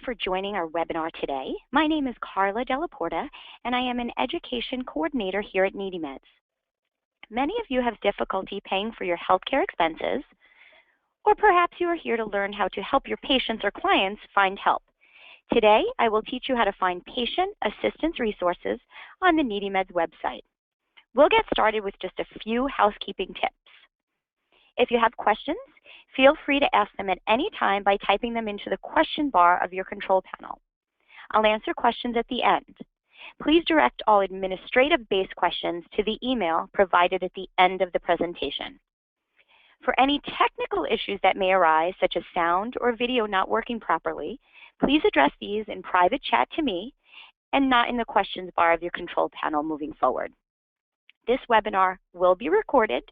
for joining our webinar today. My name is Carla Delaporta, and I am an education coordinator here at NeedyMeds. Many of you have difficulty paying for your healthcare expenses, or perhaps you are here to learn how to help your patients or clients find help. Today, I will teach you how to find patient assistance resources on the NeedyMeds website. We'll get started with just a few housekeeping tips. If you have questions, feel free to ask them at any time by typing them into the question bar of your control panel. I'll answer questions at the end. Please direct all administrative-based questions to the email provided at the end of the presentation. For any technical issues that may arise, such as sound or video not working properly, please address these in private chat to me and not in the questions bar of your control panel moving forward. This webinar will be recorded,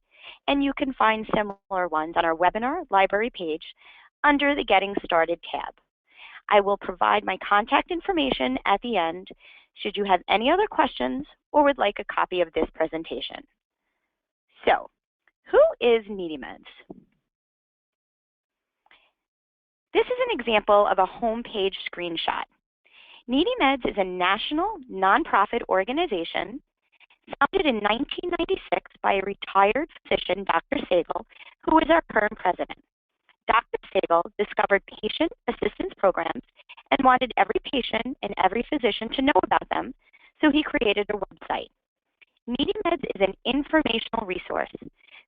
and you can find similar ones on our webinar library page under the Getting Started tab. I will provide my contact information at the end should you have any other questions or would like a copy of this presentation. So, who is NeedyMeds? This is an example of a homepage screenshot. NeedyMeds is a national nonprofit organization founded in 1996 by a retired physician, Dr. Sagel, who is our current president. Dr. Sagel discovered patient assistance programs and wanted every patient and every physician to know about them, so he created a website. NeedyMeds is an informational resource.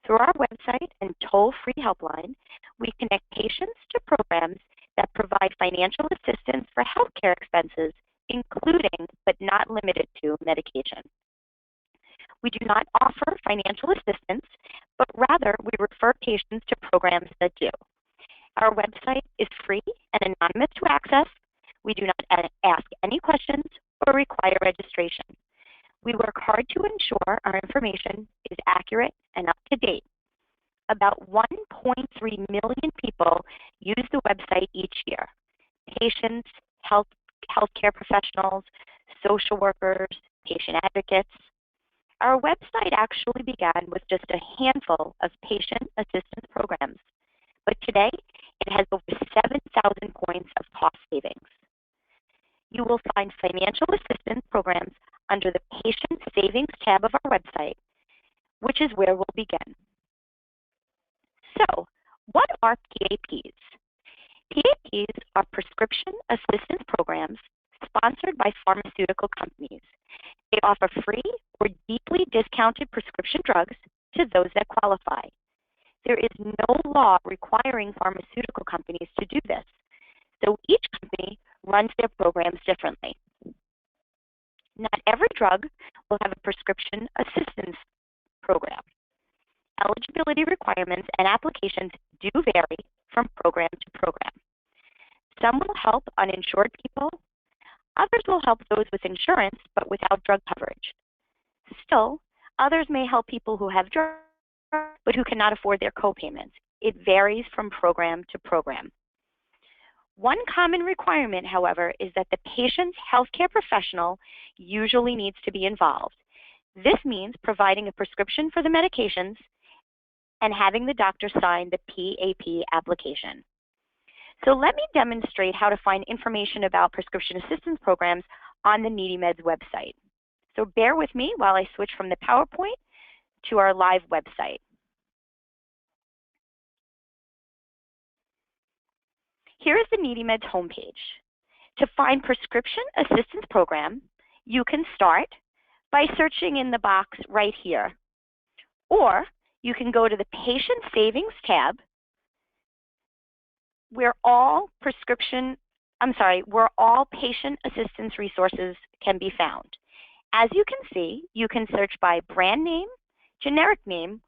Through our website and toll-free helpline, we connect patients to programs that provide financial assistance for healthcare expenses, including but not limited to medication. We do not offer financial assistance, but rather we refer patients to programs that do. Our website is free and anonymous to access. We do not ask any questions or require registration. We work hard to ensure our information is accurate and up to date. About 1.3 million people use the website each year. Patients, healthcare professionals, social workers, patient advocates. Our website actually began with just a handful of patient assistance programs, but today it has over 7,000 points of cost savings. You will find financial assistance programs under the Patient Savings tab of our website, which is where we'll begin. So, what are PAPs? PAPs are prescription assistance programs sponsored by pharmaceutical companies. They offer free or deeply discounted prescription drugs to those that qualify. There is no law requiring pharmaceutical companies to do this, so each company runs their programs differently. Not every drug will have a prescription assistance program. Eligibility requirements and applications do vary from program to program. Some will help uninsured people. Others will help those with insurance but without drug coverage. Still, others may help people who have drugs but who cannot afford their co-payments. It varies from program to program. One common requirement, however, is that the patient's healthcare professional usually needs to be involved. This means providing a prescription for the medications and having the doctor sign the PAP application. So let me demonstrate how to find information about prescription assistance programs on the NeedyMeds website. So bear with me while I switch from the PowerPoint to our live website. Here is the NeedyMeds homepage. To find prescription assistance program, you can start by searching in the box right here, or you can go to the Patient Savings tab where all patient assistance resources can be found. As you can see, you can search by brand name, generic name,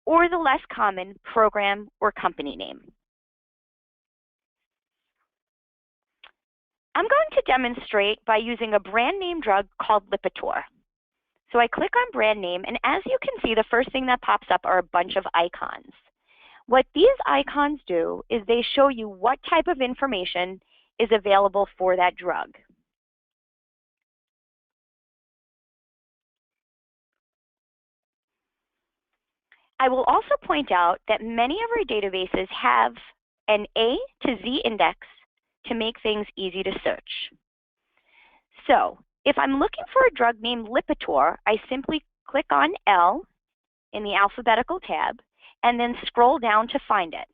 or the less common program or company name. I'm going to demonstrate by using a brand name drug called Lipitor. So I click on brand name, and as you can see, the first thing that pops up are a bunch of icons. What these icons do is they show you what type of information is available for that drug. I will also point out that many of our databases have an A to Z index to make things easy to search. So if I'm looking for a drug named Lipitor, I simply click on L in the alphabetical tab and then scroll down to find it.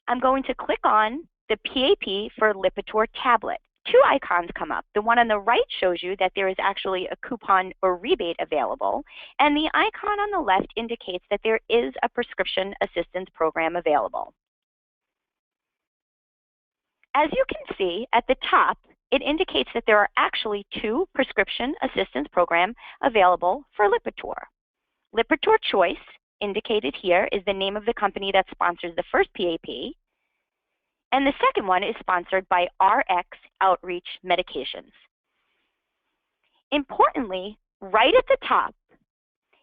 I'm going to click on the PAP for Lipitor tablet. Two icons come up. The one on the right shows you that there is actually a coupon or rebate available, and the icon on the left indicates that there is a prescription assistance program available. As you can see at the top, it indicates that there are actually two prescription assistance programs available for Lipitor. Lipitor Choice, indicated here, is the name of the company that sponsors the first PAP, and the second one is sponsored by RX Outreach Medications. Importantly, right at the top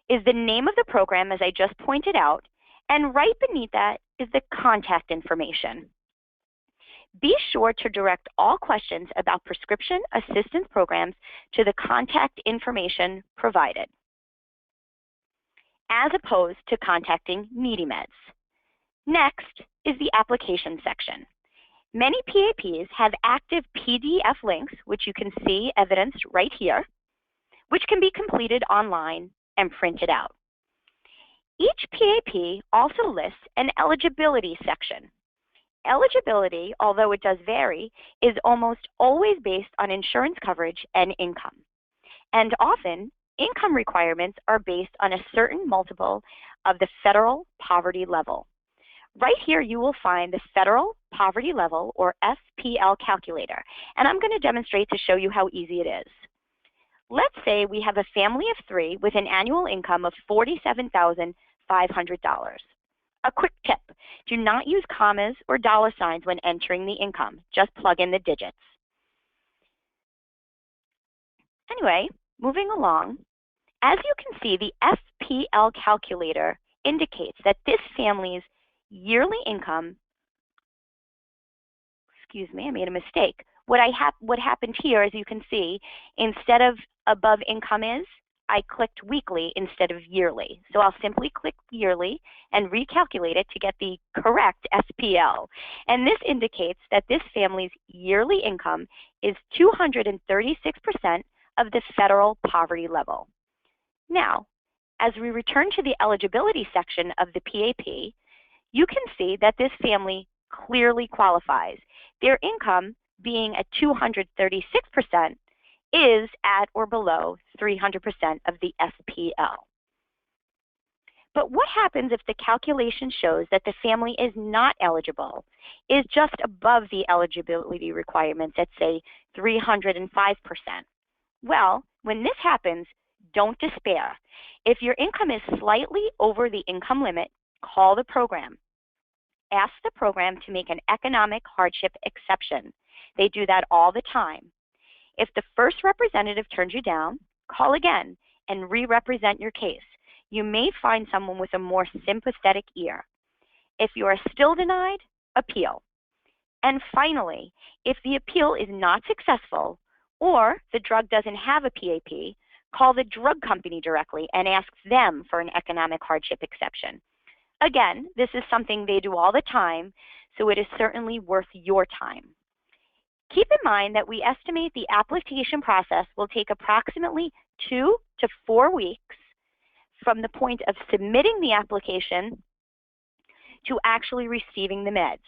is the name of the program, as I just pointed out, and right beneath that is the contact information. Be sure to direct all questions about prescription assistance programs to the contact information provided, as opposed to contacting NeedyMeds. Next is the application section. Many PAPs have active PDF links, which you can see evidenced right here, which can be completed online and printed out. Each PAP also lists an eligibility section. Eligibility, although it does vary, is almost always based on insurance coverage and income. And often, income requirements are based on a certain multiple of the federal poverty level. Right here, you will find the Federal Poverty Level, or FPL calculator, and I'm going to demonstrate to show you how easy it is. Let's say we have a family of three with an annual income of $47,500. A quick tip, do not use commas or dollar signs when entering the income. Just plug in the digits. Anyway, moving along, as you can see, the FPL calculator indicates that this family's yearly income, excuse me, I made a mistake. What happened here, as you can see, instead of above income is, I clicked weekly instead of yearly. So I'll simply click yearly and recalculate it to get the correct FPL. And this indicates that this family's yearly income is 236% of the federal poverty level. Now, as we return to the eligibility section of the PAP, you can see that this family clearly qualifies. Their income, being at 236%, is at or below 300% of the FPL. But what happens if the calculation shows that the family is not eligible, is just above the eligibility requirements at, say, 305%? Well, when this happens, don't despair. If your income is slightly over the income limit, call the program. Ask the program to make an economic hardship exception. They do that all the time. If the first representative turns you down, call again and re-represent your case. You may find someone with a more sympathetic ear. If you are still denied, appeal. And finally, if the appeal is not successful or the drug doesn't have a PAP, call the drug company directly and ask them for an economic hardship exception. Again, this is something they do all the time, so it is certainly worth your time. Keep in mind that we estimate the application process will take approximately 2 to 4 weeks from the point of submitting the application to actually receiving the meds.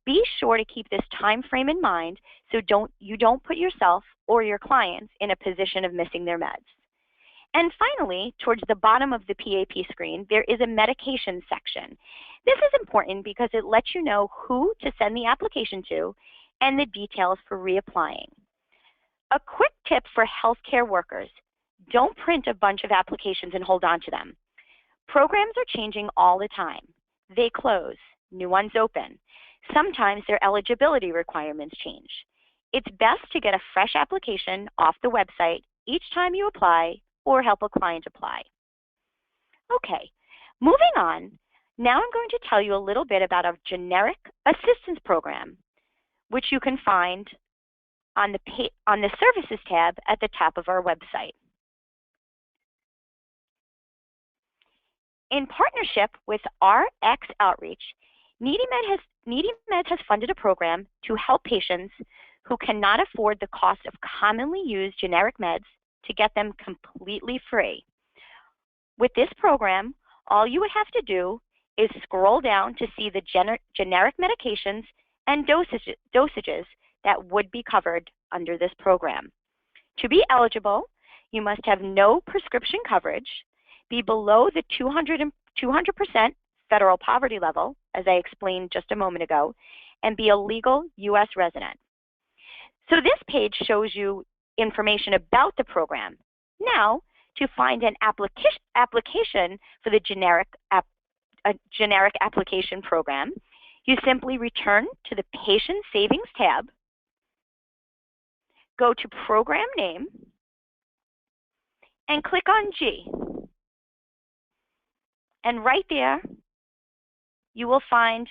Be sure to keep this time frame in mind so you don't put yourself or your clients in a position of missing their meds. And finally, towards the bottom of the PAP screen, there is a medication section. This is important because it lets you know who to send the application to and the details for reapplying. A quick tip for healthcare workers: don't print a bunch of applications and hold on to them. Programs are changing all the time. They close, new ones open. Sometimes their eligibility requirements change. It's best to get a fresh application off the website each time you apply or help a client apply. Okay, moving on, now I'm going to tell you a little bit about a generic assistance program, which you can find on the Services tab at the top of our website. In partnership with RX Outreach, NeedyMeds has funded a program to help patients who cannot afford the cost of commonly used generic meds to get them completely free. With this program, all you would have to do is scroll down to see the generic medications and dosages that would be covered under this program. To be eligible, you must have no prescription coverage, be below the 200% federal poverty level, as I explained just a moment ago, and be a legal U.S. resident. So this page shows you information about the program. Now, to find an application for the generic application program, you simply return to the Patient Savings tab, go to Program Name, and click on G. And right there, you will find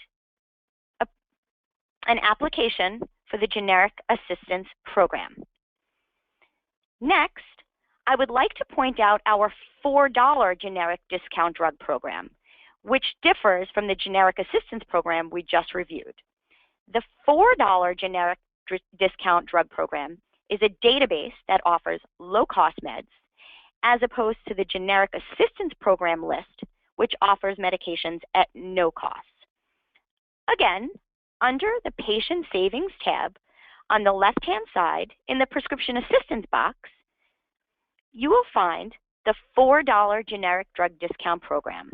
an application for the Generic Assistance Program. Next, I would like to point out our $4 generic discount drug program, which differs from the Generic Assistance Program we just reviewed. The $4 generic discount drug program is a database that offers low-cost meds, as opposed to the Generic Assistance Program list, which offers medications at no cost. Again, under the Patient Savings tab, on the left-hand side, in the Prescription Assistance box, you will find the $4 generic drug discount program.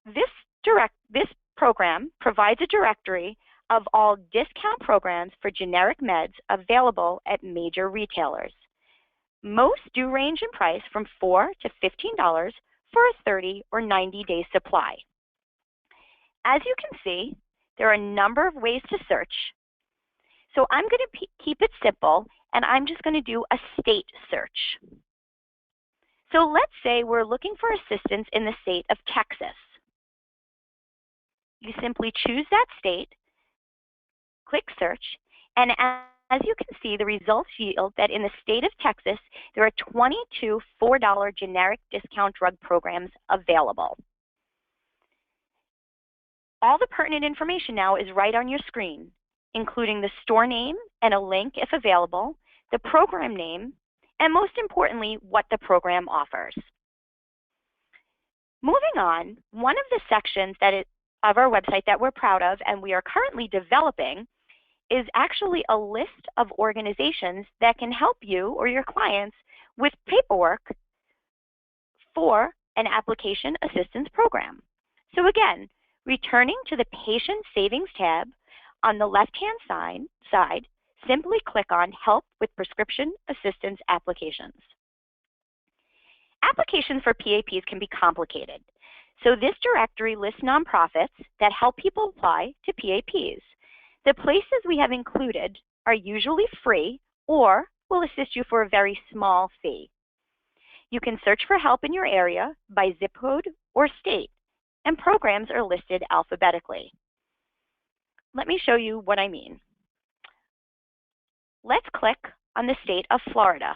This program provides a directory of all discount programs for generic meds available at major retailers. Most do range in price from $4 to $15 for a 30 or 90-day supply. As you can see, there are a number of ways to search. So I'm going to keep it simple, and I'm just going to do a state search. So let's say we're looking for assistance in the state of Texas. You simply choose that state, click search, and as you can see, the results yield that in the state of Texas, there are 22 $4 generic discount drug programs available. All the pertinent information now is right on your screen, including the store name and a link if available, the program name, and most importantly, what the program offers. Moving on, one of the sections of our website that we're proud of and we are currently developing is actually a list of organizations that can help you or your clients with paperwork for an application assistance program. So again, returning to the Patient Savings tab, on the left-hand side, simply click on Help with Prescription Assistance Applications. Applications for PAPs can be complicated, so this directory lists nonprofits that help people apply to PAPs. The places we have included are usually free or will assist you for a very small fee. You can search for help in your area by zip code or state, and programs are listed alphabetically. Let me show you what I mean. Let's click on the state of Florida.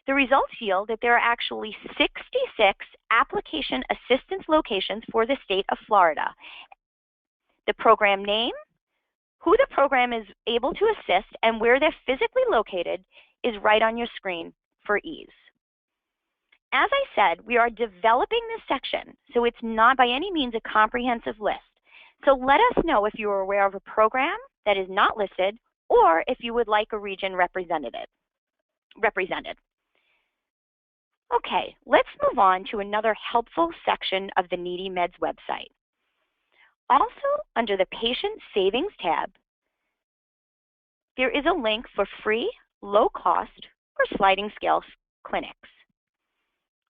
The results yield that there are actually 66 application assistance locations for the state of Florida. The program name, who the program is able to assist, and where they're physically located is right on your screen for ease. As I said, we are developing this section, so it's not by any means a comprehensive list. So let us know if you are aware of a program that is not listed or if you would like a region represented. Okay, let's move on to another helpful section of the NeedyMeds website. Also, under the Patient Savings tab, there is a link for free, low-cost, or sliding scale clinics.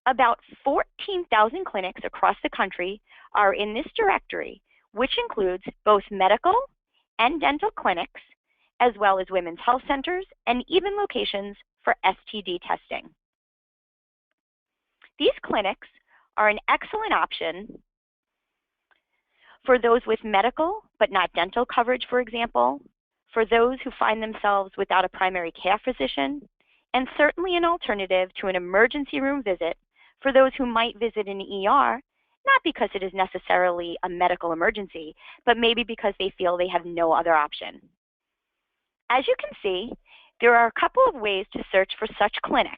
About 14,000 clinics across the country are in this directory, which includes both medical and dental clinics, as well as women's health centers, and even locations for STD testing. These clinics are an excellent option for those with medical but not dental coverage, for example, for those who find themselves without a primary care physician, and certainly an alternative to an emergency room visit for those who might visit an ER not because it is necessarily a medical emergency, but maybe because they feel they have no other option. As you can see, there are a couple of ways to search for such clinics.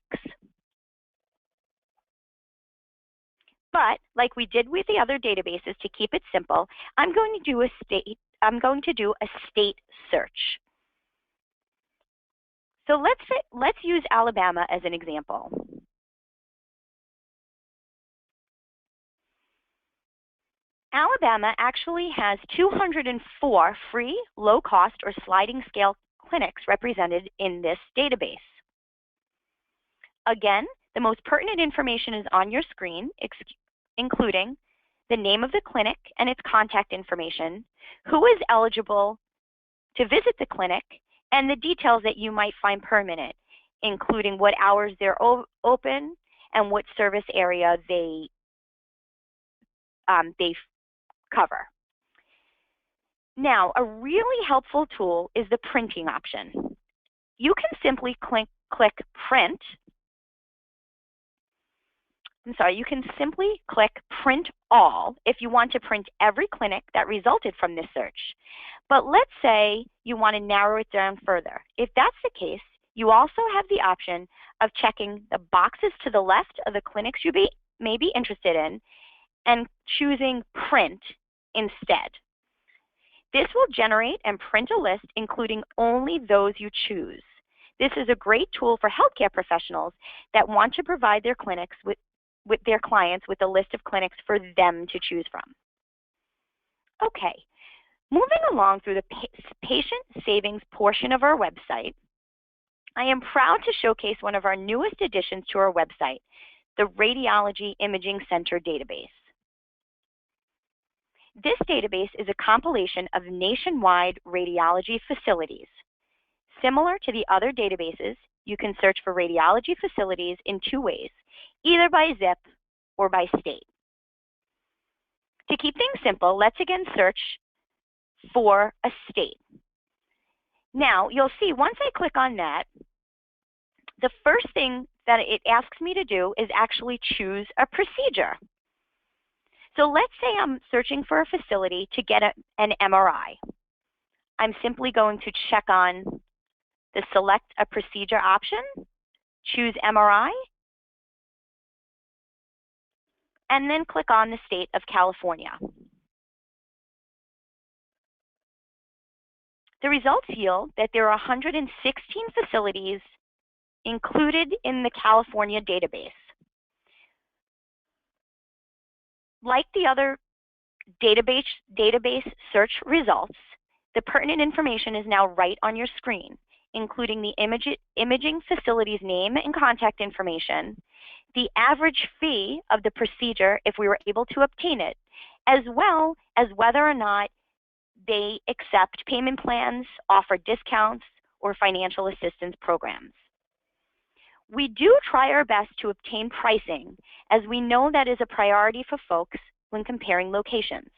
But like we did with the other databases, to keep it simple, I'm going to do a state search. So let's use Alabama as an example. Alabama actually has 204 free, low-cost, or sliding scale clinics represented in this database. Again, the most pertinent information is on your screen, including the name of the clinic and its contact information, who is eligible to visit the clinic, and the details that you might find pertinent, including what hours they're open and what service area they cover. Now, a really helpful tool is the printing option. You can simply click print. You can simply click print all if you want to print every clinic that resulted from this search. But let's say you want to narrow it down further. If that's the case, you also have the option of checking the boxes to the left of the clinics you may be interested in and choosing print instead. This will generate and print a list including only those you choose. This is a great tool for healthcare professionals that want to provide their clinics with their clients with a list of clinics for them to choose from. Okay, moving along through the patient savings portion of our website, I am proud to showcase one of our newest additions to our website, the Radiology Imaging Center database. This database is a compilation of nationwide radiology facilities. Similar to the other databases, you can search for radiology facilities in two ways, either by zip or by state. To keep things simple, let's again search for a state. Now, you'll see once I click on that, the first thing that it asks me to do is actually choose a procedure. So let's say I'm searching for a facility to get an MRI. I'm simply going to check on the select a procedure option, choose MRI, and then click on the state of California. The results yield that there are 116 facilities included in the California database. Like the other database search results, the pertinent information is now right on your screen, including the imaging facility's name and contact information, the average fee of the procedure if we were able to obtain it, as well as whether or not they accept payment plans, offer discounts, or financial assistance programs. We do try our best to obtain pricing, as we know that is a priority for folks when comparing locations.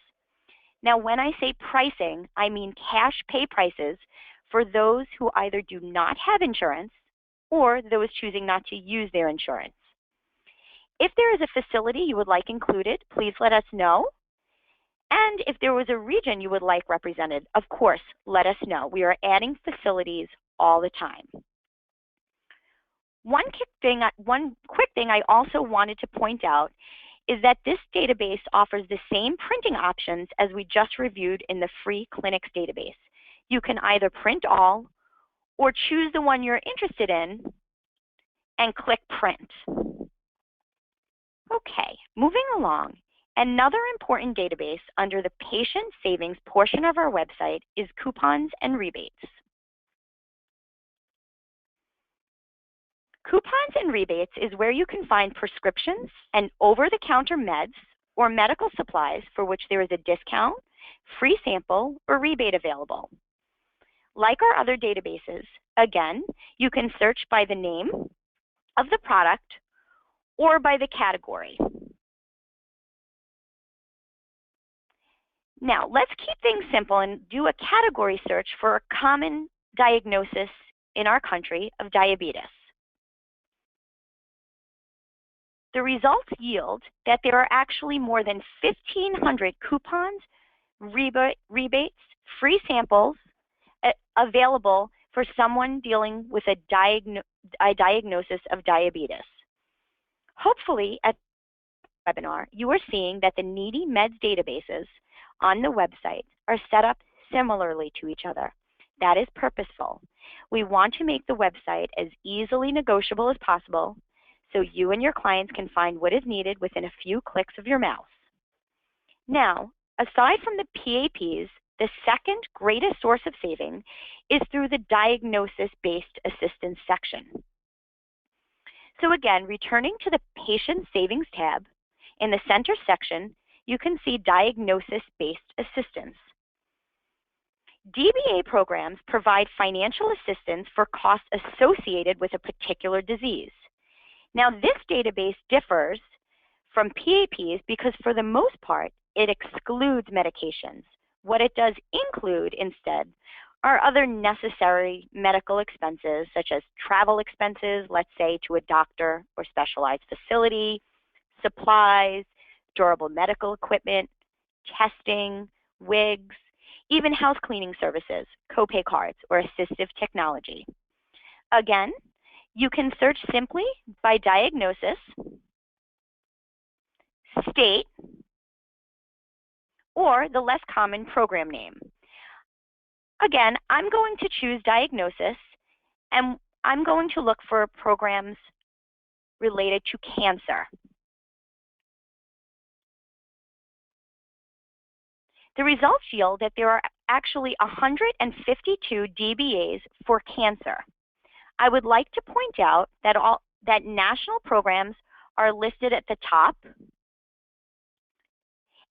Now, when I say pricing, I mean cash pay prices for those who either do not have insurance or those choosing not to use their insurance. If there is a facility you would like included, please let us know. And if there was a region you would like represented, of course, let us know. We are adding facilities all the time. One quick thing I also wanted to point out is that this database offers the same printing options as we just reviewed in the free clinics database. You can either print all or choose the one you're interested in and click print. Okay, moving along. Another important database under the patient savings portion of our website is coupons and rebates. Coupons and rebates is where you can find prescriptions and over-the-counter meds or medical supplies for which there is a discount, free sample, or rebate available. Like our other databases, again, you can search by the name of the product or by the category. Now, let's keep things simple and do a category search for a common diagnosis in our country of diabetes. The results yield that there are actually more than 1,500 coupons, rebates, free samples available for someone dealing with a diagnosis of diabetes. Hopefully, at the webinar, you are seeing that the NeedyMeds databases on the website are set up similarly to each other. That is purposeful. We want to make the website as easily negotiable as possible so you and your clients can find what is needed within a few clicks of your mouse. Now, aside from the PAPs, the second greatest source of saving is through the diagnosis-based assistance section. So again, returning to the Patient Savings tab, in the center section, you can see diagnosis-based assistance. DBA programs provide financial assistance for costs associated with a particular disease. Now, this database differs from PAPs because for the most part, it excludes medications. What it does include instead are other necessary medical expenses such as travel expenses, let's say to a doctor or specialized facility, supplies, durable medical equipment, testing, wigs, even house cleaning services, copay cards, or assistive technology. Again, you can search simply by diagnosis, state, or the less common program name. Again, I'm going to choose diagnosis, and I'm going to look for programs related to cancer. The results yield that there are actually 152 DBAs for cancer. I would like to point out that national programs are listed at the top,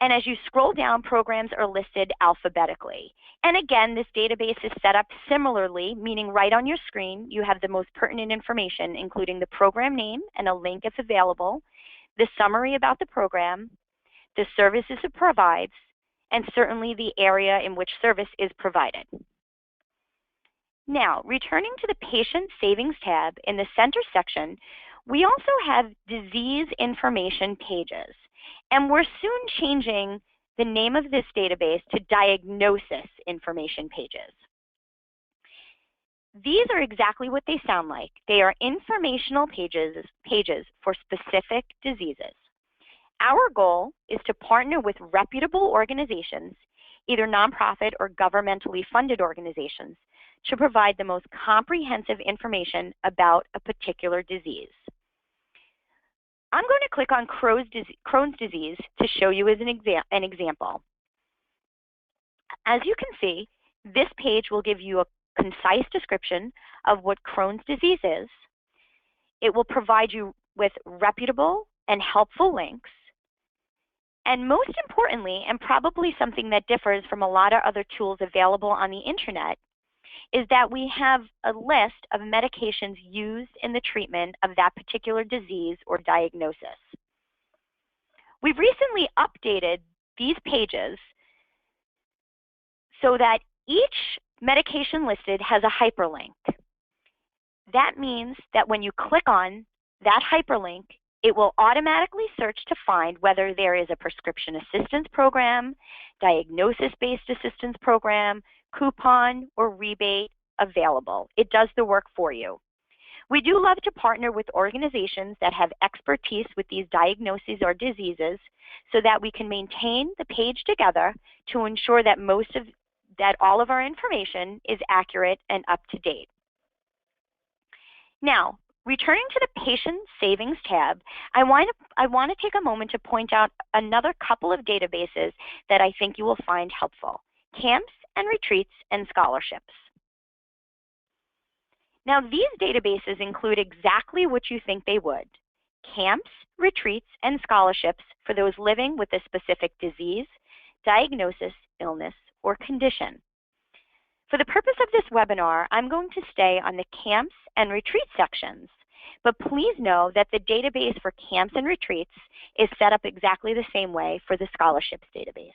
and as you scroll down, programs are listed alphabetically. And again, this database is set up similarly, meaning right on your screen, you have the most pertinent information, including the program name and a link if available, the summary about the program, the services it provides, and certainly the area in which service is provided. Now, returning to the Patient Savings tab in the center section, we also have disease information pages, and we're soon changing the name of this database to diagnosis information pages. These are exactly what they sound like. They are informational pages for specific diseases. Our goal is to partner with reputable organizations, either nonprofit or governmentally funded organizations, to provide the most comprehensive information about a particular disease. I'm going to click on Crohn's disease to show you as an example. As you can see, this page will give you a concise description of what Crohn's disease is. It will provide you with reputable and helpful links. And most importantly, and probably something that differs from a lot of other tools available on the internet, is that we have a list of medications used in the treatment of that particular disease or diagnosis. We've recently updated these pages so that each medication listed has a hyperlink. That means that when you click on that hyperlink, it will automatically search to find whether there is a prescription assistance program, diagnosis-based assistance program, coupon, or rebate available. It does the work for you. We do love to partner with organizations that have expertise with these diagnoses or diseases so that we can maintain the page together to ensure that all of our information is accurate and up to date. Now, returning to the Patient Savings tab, I want to take a moment to point out another couple of databases that I think you will find helpful: camps and retreats and scholarships. Now, these databases include exactly what you think they would: camps, retreats, and scholarships for those living with a specific disease, diagnosis, illness, or condition. For the purpose of this webinar, I'm going to stay on the camps and retreat sections, but please know that the database for camps and retreats is set up exactly the same way for the scholarships database.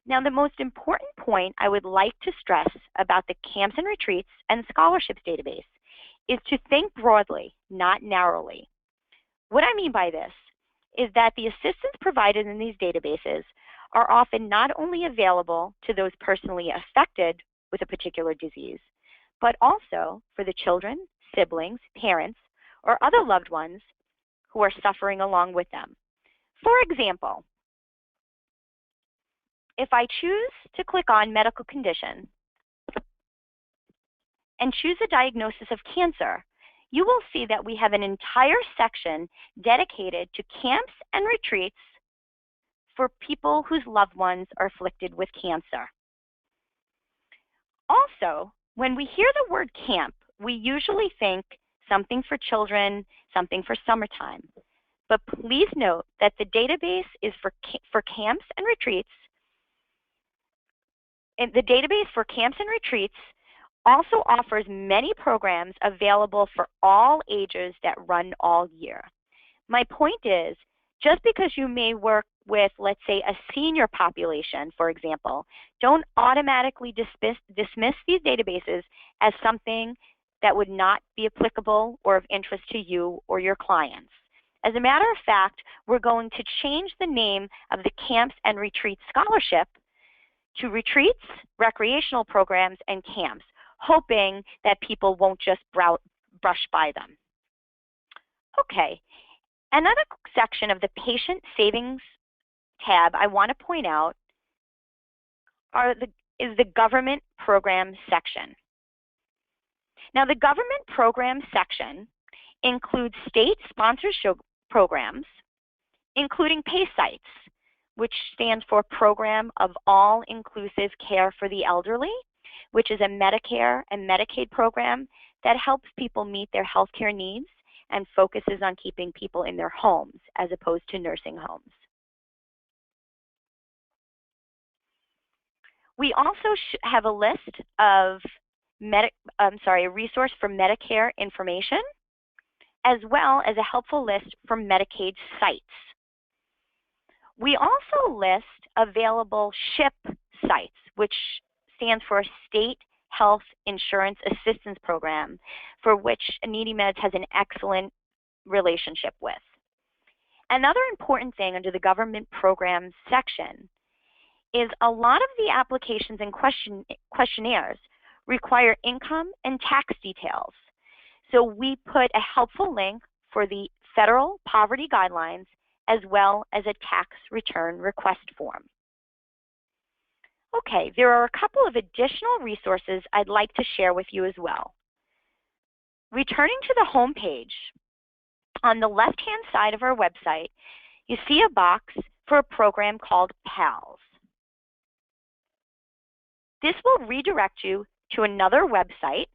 Now, the most important point I would like to stress about the camps and retreats and scholarships database is to think broadly, not narrowly. What I mean by this is that the assistance provided in these databases are often not only available to those personally affected with a particular disease, but also for the children, siblings, parents, or other loved ones who are suffering along with them. For example, if I choose to click on medical condition and choose a diagnosis of cancer, you will see that we have an entire section dedicated to camps and retreats for people whose loved ones are afflicted with cancer. Also, when we hear the word camp, we usually think something for children, something for summertime. But please note that the database is for camps and retreats. And the database for camps and retreats also offers many programs available for all ages that run all year. My point is, just because you may work with, let's say, a senior population, for example, don't automatically dismiss these databases as something that would not be applicable or of interest to you or your clients. As a matter of fact, we're going to change the name of the Camps and Retreats Scholarship to Retreats, Recreational Programs, and Camps, hoping that people won't just brush by them. Okay, another section of the Patient Savings tab I want to point out is the Government Program section. Now, the Government Program section includes state-sponsored programs, including PACE, which stands for Program of All-Inclusive Care for the Elderly, which is a Medicare and Medicaid program that helps people meet their healthcare needs and focuses on keeping people in their homes as opposed to nursing homes. We also have a list of a resource for Medicare information, as well as a helpful list for Medicaid sites. We also list available SHIP sites, which stands for State Health Insurance Assistance Program, for which NeedyMeds has an excellent relationship with. Another important thing under the government programs section is a lot of the applications and questionnaires require income and tax details. So we put a helpful link for the federal poverty guidelines as well as a tax return request form. Okay, there are a couple of additional resources I'd like to share with you as well. Returning to the home page, on the left-hand side of our website, you see a box for a program called PALS. This will redirect you to another website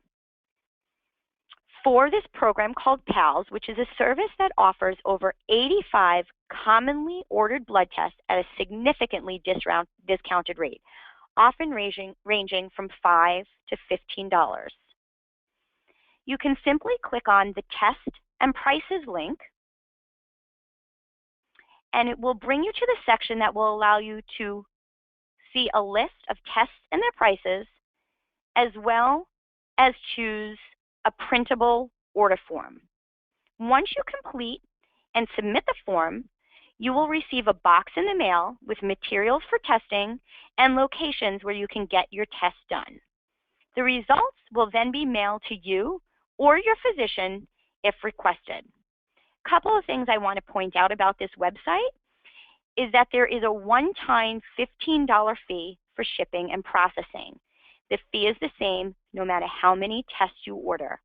for this program called PALS, which is a service that offers over 85 commonly ordered blood tests at a significantly discounted rate, often ranging from $5 to $15. You can simply click on the Test and Prices link, and it will bring you to the section that will allow you to see a list of tests and their prices, as well as choose a printable order form. Once you complete and submit the form, you will receive a box in the mail with materials for testing and locations where you can get your tests done. The results will then be mailed to you or your physician if requested. A couple of things I want to point out about this website is that there is a one-time $15 fee for shipping and processing. The fee is the same no matter how many tests you order.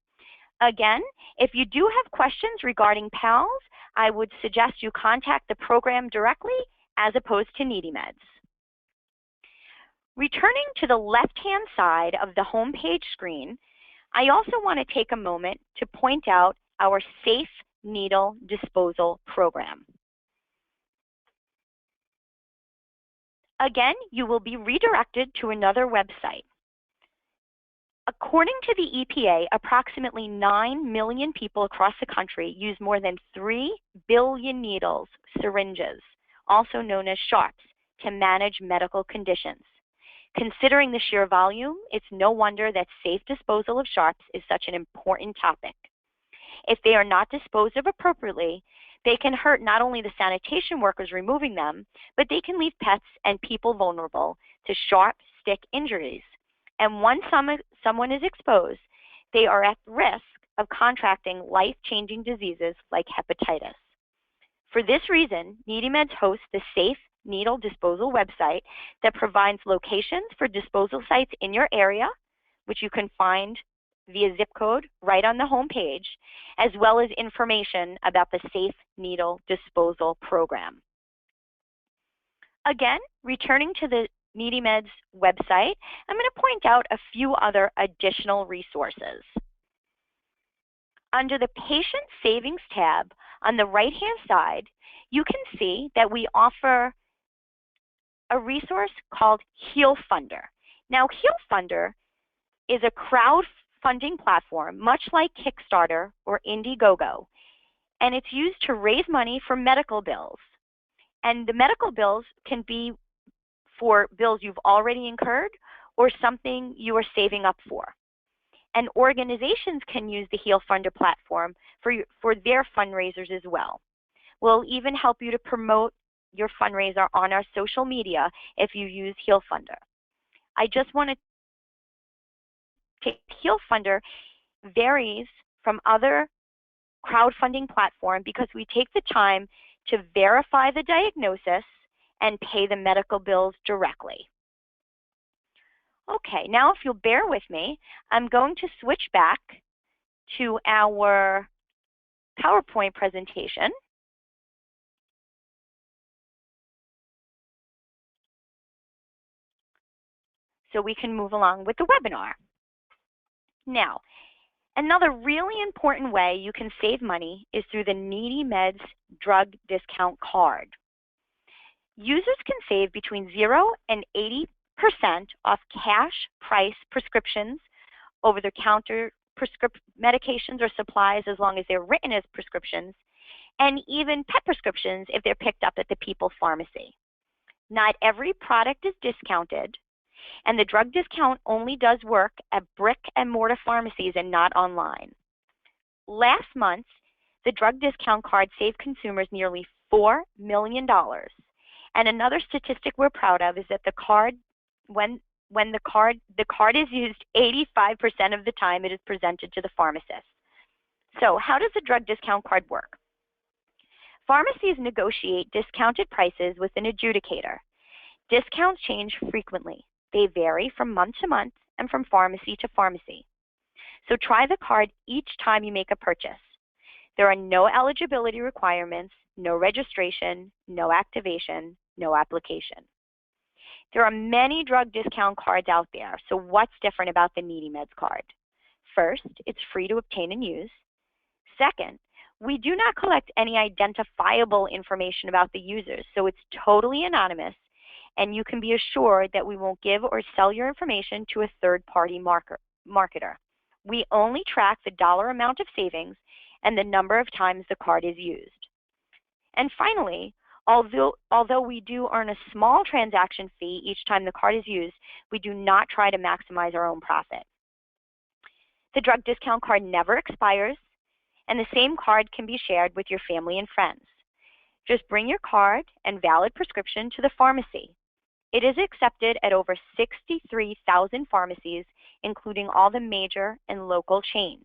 Again, if you do have questions regarding PALS, I would suggest you contact the program directly as opposed to NeedyMeds. Returning to the left-hand side of the homepage screen, I also want to take a moment to point out our Safe Needle Disposal program. Again, you will be redirected to another website. According to the EPA, approximately 9 million people across the country use more than 3 billion needles, syringes, also known as sharps, to manage medical conditions. Considering the sheer volume, it's no wonder that safe disposal of sharps is such an important topic. If they are not disposed of appropriately, They can hurt not only the sanitation workers removing them, but they can leave pets and people vulnerable to sharp stick injuries. And once someone is exposed, they are at risk of contracting life-changing diseases like hepatitis. For this reason, NeedyMeds hosts the Safe Needle Disposal website that provides locations for disposal sites in your area, which you can find via zip code right on the home page, as well as information about the Safe Needle Disposal program. Again, returning to the NeedyMeds website, I'm going to point out a few other additional resources. Under the Patient Savings tab on the right-hand side, you can see that we offer a resource called HealFundr. Now, HealFundr is a crowdfunding platform, much like Kickstarter or Indiegogo, and it's used to raise money for medical bills. And the medical bills can be for bills you've already incurred or something you are saving up for. And organizations can use the HealFundr platform for their fundraisers as well. We'll even help you to promote your fundraiser on our social media if you use HealFundr. I just want to take HealFundr varies from other crowdfunding platforms because we take the time to verify the diagnosis and pay the medical bills directly. Okay, now if you'll bear with me, I'm going to switch back to our PowerPoint presentation. So we can move along with the webinar. Now, another really important way you can save money is through the NeedyMeds drug discount card. Users can save between 0 and 80% off cash price prescriptions, over-the-counter medications or supplies as long as they're written as prescriptions, and even pet prescriptions if they're picked up at the People Pharmacy. Not every product is discounted, and the drug discount only does work at brick-and-mortar pharmacies and not online. Last month, the drug discount card saved consumers nearly $4 million. And another statistic we're proud of is that the card, when the card is used 85% of the time, it is presented to the pharmacist. So how does the drug discount card work? Pharmacies negotiate discounted prices with an adjudicator. Discounts change frequently. They vary from month to month and from pharmacy to pharmacy. So try the card each time you make a purchase. There are no eligibility requirements, no registration, no activation, no application. There are many drug discount cards out there, so what's different about the NeedyMeds card? First, it's free to obtain and use. Second, we do not collect any identifiable information about the users, so it's totally anonymous, and you can be assured that we won't give or sell your information to a third-party marketer. We only track the dollar amount of savings and the number of times the card is used. And finally, although we do earn a small transaction fee each time the card is used, we do not try to maximize our own profit. The drug discount card never expires, and the same card can be shared with your family and friends. Just bring your card and valid prescription to the pharmacy. It is accepted at over 63,000 pharmacies, including all the major and local chains.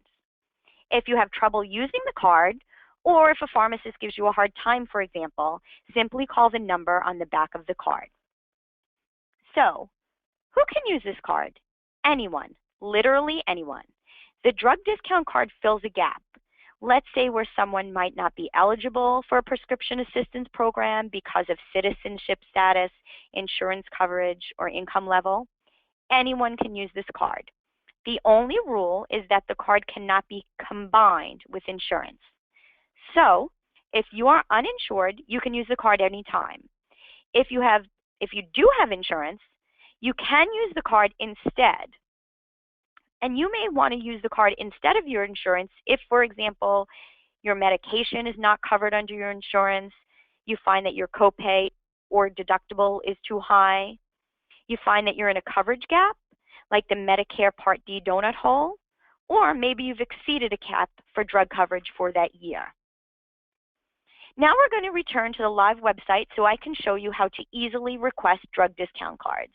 If you have trouble using the card, or if a pharmacist gives you a hard time, for example, simply call the number on the back of the card. So, who can use this card? Anyone, literally anyone. The drug discount card fills a gap. Let's say where someone might not be eligible for a prescription assistance program because of citizenship status, insurance coverage, or income level. Anyone can use this card. The only rule is that the card cannot be combined with insurance. So, if you are uninsured, you can use the card anytime. If you do have insurance, you can use the card instead. And you may want to use the card instead of your insurance if, for example, your medication is not covered under your insurance, you find that your copay or deductible is too high, you find that you're in a coverage gap, like the Medicare Part D donut hole, or maybe you've exceeded a cap for drug coverage for that year. Now we're going to return to the live website so I can show you how to easily request drug discount cards.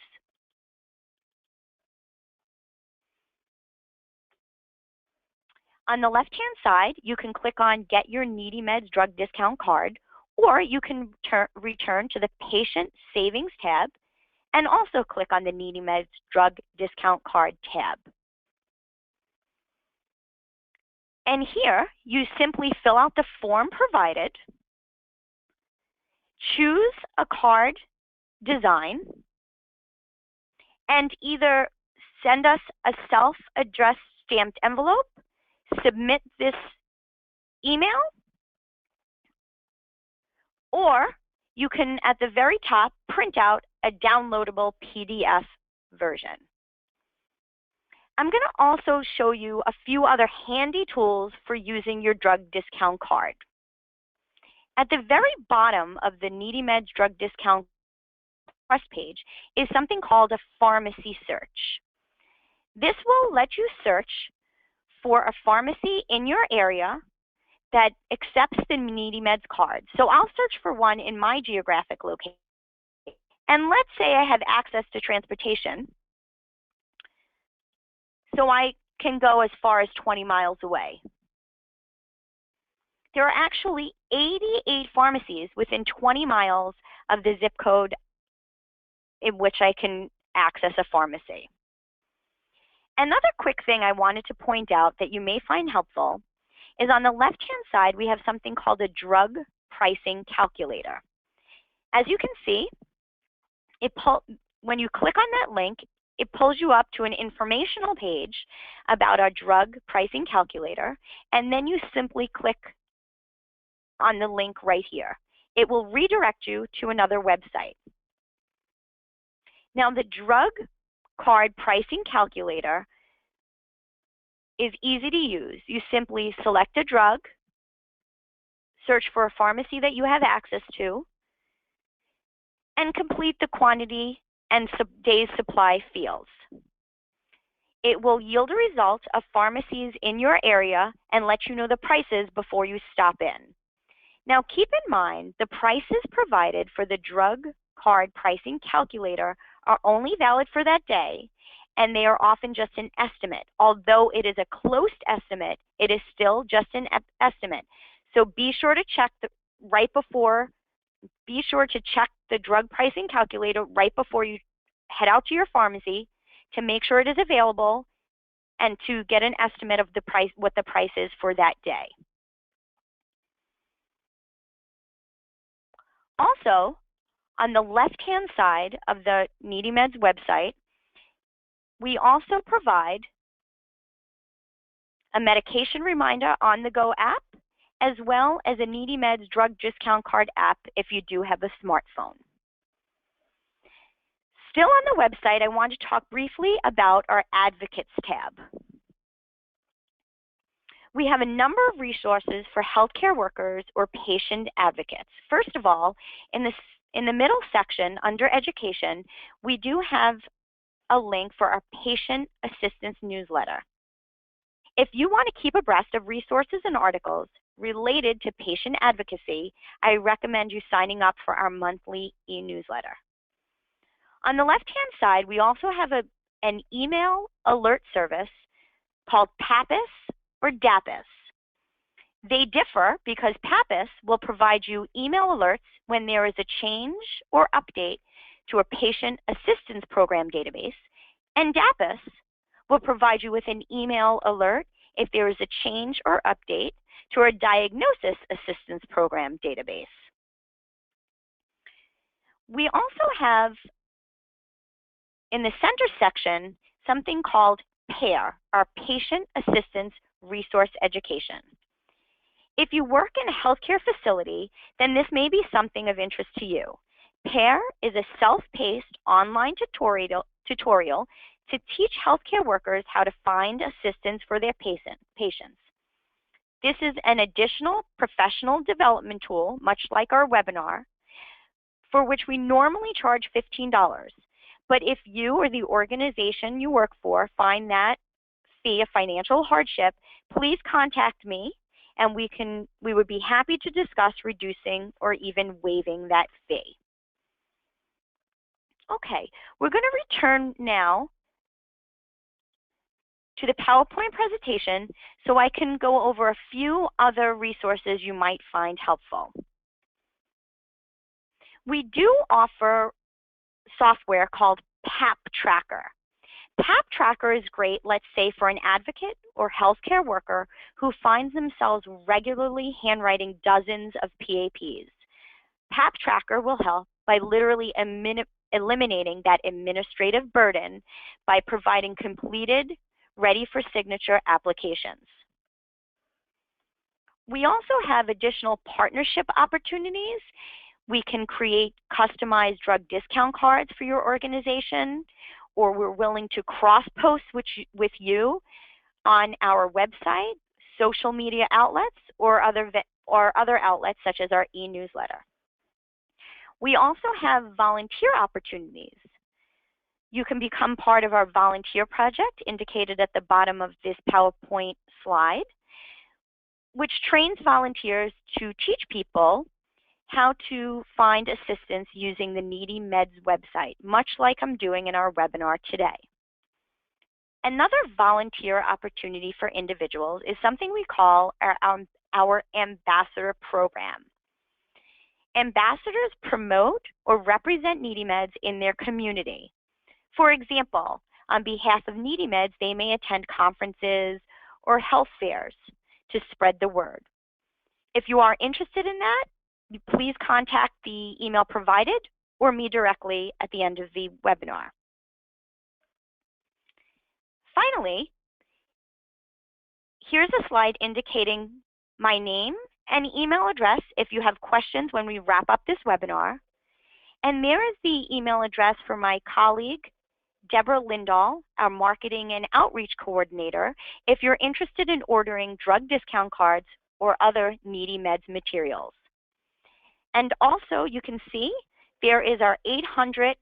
On the left-hand side, you can click on Get Your NeedyMeds Drug Discount Card, or you can return to the Patient Savings tab and also click on the NeedyMeds Drug Discount Card tab. And here, you simply fill out the form provided, choose a card design, and either send us a self-addressed stamped envelope, submit this email, or you can, at the very top, print out a downloadable PDF version. I'm going to also show you a few other handy tools for using your drug discount card. At the very bottom of the NeedyMeds drug discount request page is something called a pharmacy search. This will let you search for a pharmacy in your area that accepts the NeedyMeds card. So I'll search for one in my geographic location. And let's say I have access to transportation, so I can go as far as 20 miles away. There are actually 88 pharmacies within 20 miles of the zip code in which I can access a pharmacy. Another quick thing I wanted to point out that you may find helpful is on the left-hand side, we have something called a drug pricing calculator. As you can see, when you click on that link, it pulls you up to an informational page about our drug pricing calculator, and then you simply click on the link right here. It will redirect you to another website. Now, the drug card pricing calculator is easy to use. You simply select a drug, search for a pharmacy that you have access to, and complete the quantity and days supply fields. It will yield a result of pharmacies in your area and let you know the prices before you stop in. Now keep in mind, the prices provided for the drug card pricing calculator are only valid for that day, and they are often just an estimate. Although it is a close estimate, it is still just an estimate. So be sure to check check the drug pricing calculator right before you head out to your pharmacy to make sure it is available and to get an estimate of the price, what the price is for that day. Also, on the left-hand side of the NeedyMeds website, we also provide a medication reminder on-the-go app, as well as a NeedyMeds drug discount card app if you do have a smartphone. Still on the website, I want to talk briefly about our Advocates tab. We have a number of resources for healthcare workers or patient advocates. First of all, in the middle section under Education, we do have a link for our Patient Assistance newsletter. If you want to keep abreast of resources and articles related to patient advocacy, I recommend you signing up for our monthly e-newsletter. On the left-hand side, we also have an email alert service called PAPIS or DAPIS. They differ because PAPIS will provide you email alerts when there is a change or update to a patient assistance program database, and DAPIS will provide you with an email alert if there is a change or update to our diagnosis assistance program database. We also have in the center section something called PARE, our Patient Assistance Resource Education. If you work in a healthcare facility, then this may be something of interest to you. PARE is a self-paced online tutorial to teach healthcare workers how to find assistance for their patients. This is an additional professional development tool, much like our webinar, for which we normally charge $15. But if you or the organization you work for find that fee a financial hardship, please contact me and we would be happy to discuss reducing or even waiving that fee. Okay, we're going to return now to the PowerPoint presentation so I can go over a few other resources you might find helpful. We do offer software called PAP Tracker. PAP Tracker is great, let's say, for an advocate or healthcare worker who finds themselves regularly handwriting dozens of PAPs. PAP Tracker will help by literally eliminating that administrative burden by providing completed, ready for signature applications. We also have additional partnership opportunities. We can create customized drug discount cards for your organization, or we're willing to cross-post with you on our website, social media outlets, or other outlets such as our e-newsletter. We also have volunteer opportunities. You can become part of our volunteer project indicated at the bottom of this PowerPoint slide, which trains volunteers to teach people how to find assistance using the NeedyMeds website, much like I'm doing in our webinar today. Another volunteer opportunity for individuals is something we call our ambassador program. Ambassadors promote or represent NeedyMeds in their community. For example, on behalf of NeedyMeds, they may attend conferences or health fairs to spread the word. If you are interested in that, please contact the email provided or me directly at the end of the webinar. Finally, here's a slide indicating my name and email address if you have questions when we wrap up this webinar. And there is the email address for my colleague, Deborah Lindahl, our Marketing and Outreach Coordinator, if you're interested in ordering drug discount cards or other NeedyMeds materials. And also, you can see there is our 800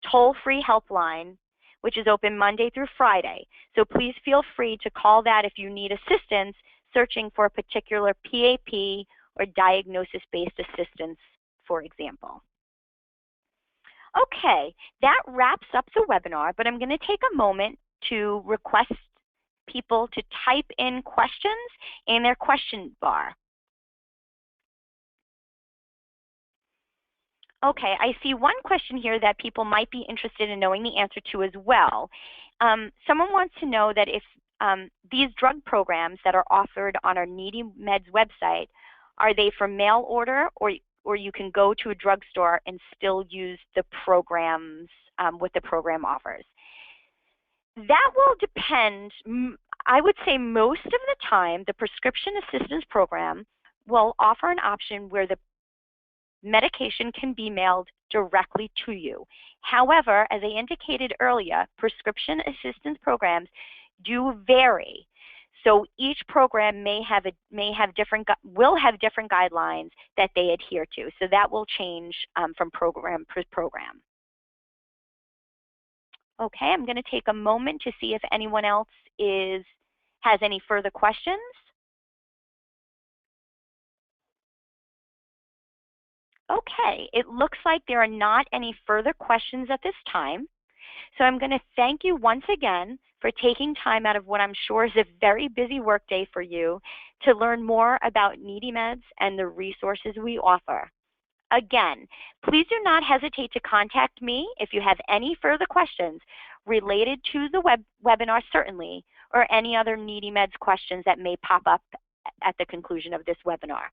toll-free helpline, which is open Monday through Friday. So please feel free to call that if you need assistance searching for a particular PAP or diagnosis-based assistance, for example. Okay, that wraps up the webinar, but I'm going to take a moment to request people to type in questions in their question bar. Okay, I see one question here that people might be interested in knowing the answer to as well. Someone wants to know that if these drug programs that are offered on our NeedyMeds website, are they for mail order, or you can go to a drugstore and still use the programs, what the program offers? That will depend. I would say most of the time, the prescription assistance program will offer an option where the medication can be mailed directly to you. However, as I indicated earlier, prescription assistance programs do vary. So each program will have different guidelines that they adhere to. So that will change from program to program. Okay, I'm going to take a moment to see if anyone else has any further questions. Okay, it looks like there are not any further questions at this time. So I'm going to thank you once again for taking time out of what I'm sure is a very busy workday for you to learn more about NeedyMeds and the resources we offer. Again, please do not hesitate to contact me if you have any further questions related to the webinar, certainly, or any other NeedyMeds questions that may pop up at the conclusion of this webinar.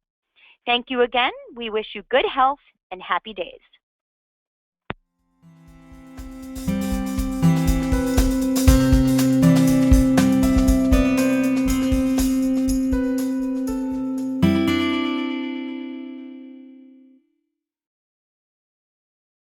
Thank you again. We wish you good health and happy days.